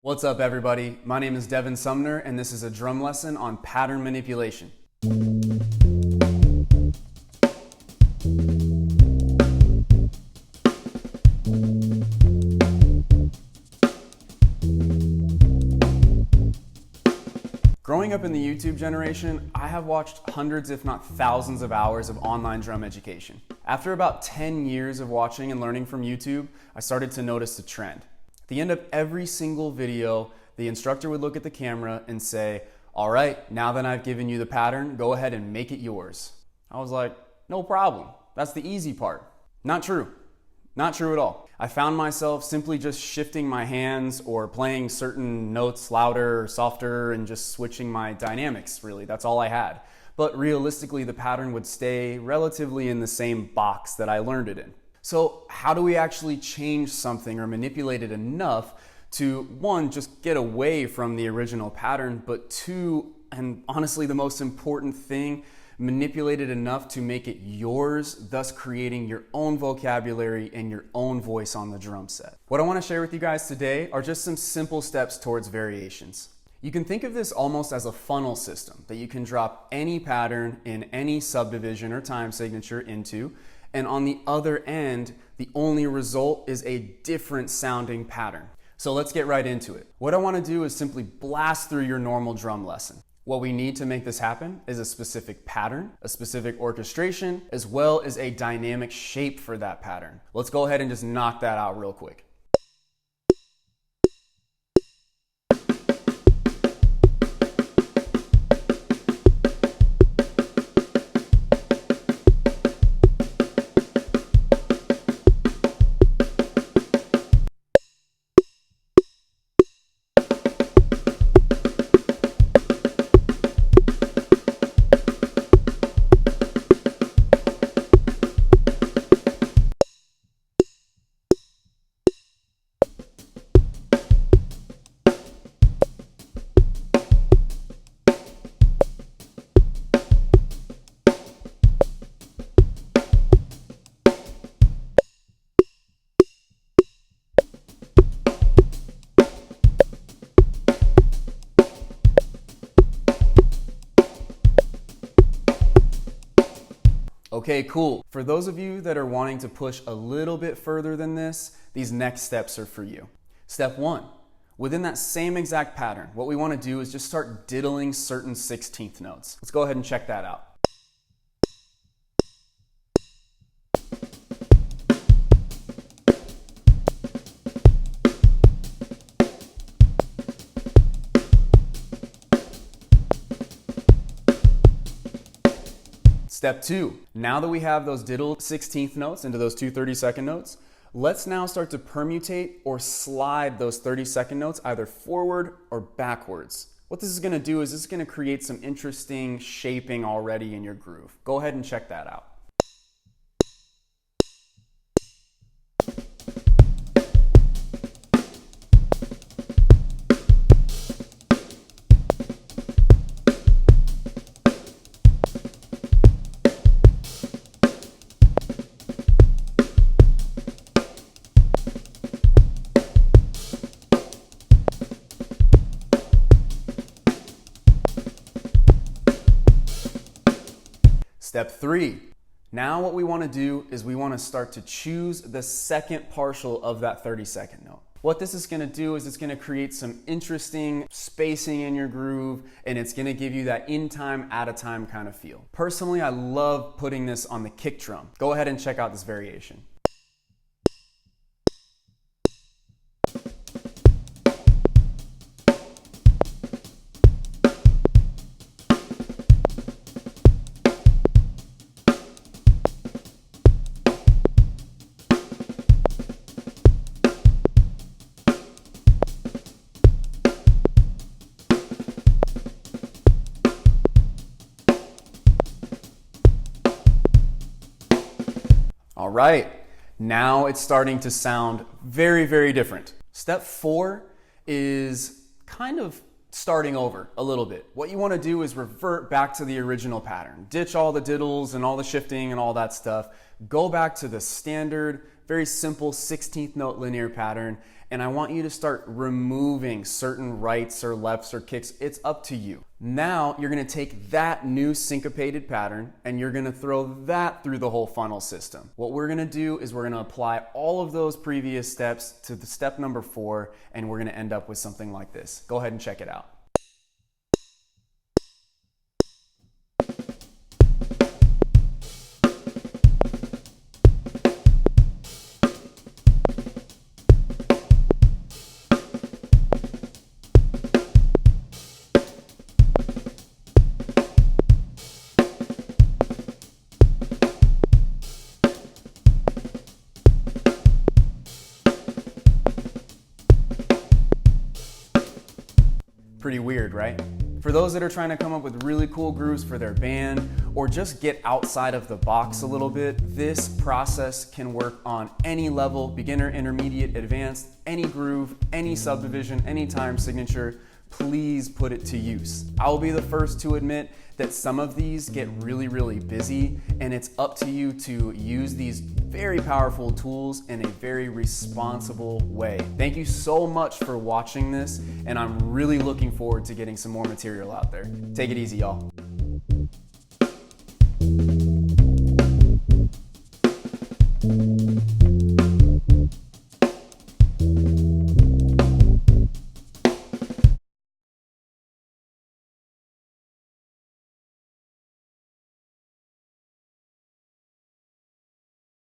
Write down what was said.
What's up, everybody? My name is Devin Sumner, and this is a drum lesson on pattern manipulation. Growing up in the YouTube generation, I have watched hundreds if not thousands of hours of online drum education. After about 10 years of watching and learning from YouTube, I started to notice a trend. At the end of every single video, the instructor would look at the camera and say, "All right, now that I've given you the pattern, go ahead and make it yours." I was like, no problem. That's the easy part. Not true. Not true at all. I found myself simply just shifting my hands or playing certain notes louder or softer and just switching my dynamics, really. That's all I had. But realistically, the pattern would stay relatively in the same box that I learned it in. So how do we actually change something or manipulate it enough to, one, just get away from the original pattern, but two, and honestly the most important thing, manipulate it enough to make it yours, thus creating your own vocabulary and your own voice on the drum set. What I want to share with you guys today are just some simple steps towards variations. You can think of this almost as a funnel system that you can drop any pattern in any subdivision or time signature into, and on the other end, the only result is a different sounding pattern. So let's get right into it. What I want to do is simply blast through your normal drum lesson. What we need to make this happen is a specific pattern, a specific orchestration, as well as a dynamic shape for that pattern. Let's go ahead and just knock that out real quick. Okay, cool. For those of you that are wanting to push a little bit further than this, these next steps are for you. Step one, within that same exact pattern, what we want to do is just start diddling certain 16th notes. Let's go ahead and check that out. Step two, now that we have those diddled 16th notes into those two 30-second notes, let's now start to permutate or slide those 30-second notes either forward or backwards. What this is going to do is it's going to create some interesting shaping already in your groove. Go ahead and check that out. Step three, now what we want to do is we want to start to choose the second partial of that 30-second note. What this is going to do is it's going to create some interesting spacing in your groove, and it's going to give you that in time, out of time kind of feel. Personally, I love putting this on the kick drum. Go ahead and check out this variation. All right, now it's starting to sound very, very different. Step four is kind of starting over a little bit. What you want to do is revert back to the original pattern. Ditch all the diddles and all the shifting and all that stuff. Go back to the standard, very simple 16th note linear pattern, and I want you to start removing certain rights or lefts or kicks. It's up to you. Now you're gonna take that new syncopated pattern and you're gonna throw that through the whole funnel system. What we're gonna do is we're gonna apply all of those previous steps to the step number 4, and we're gonna end up with something like this. Go ahead and check it out. Pretty weird, right? For those that are trying to come up with really cool grooves for their band or just get outside of the box a little bit, this process can work on any level, beginner, intermediate, advanced, any groove, any subdivision, any time signature. Please put it to use. I'll be the first to admit that some of these get really busy, and it's up to you to use these very powerful tools in a very responsible way. Thank you so much for watching this, and I'm really looking forward to getting some more material out there. Take it easy, y'all.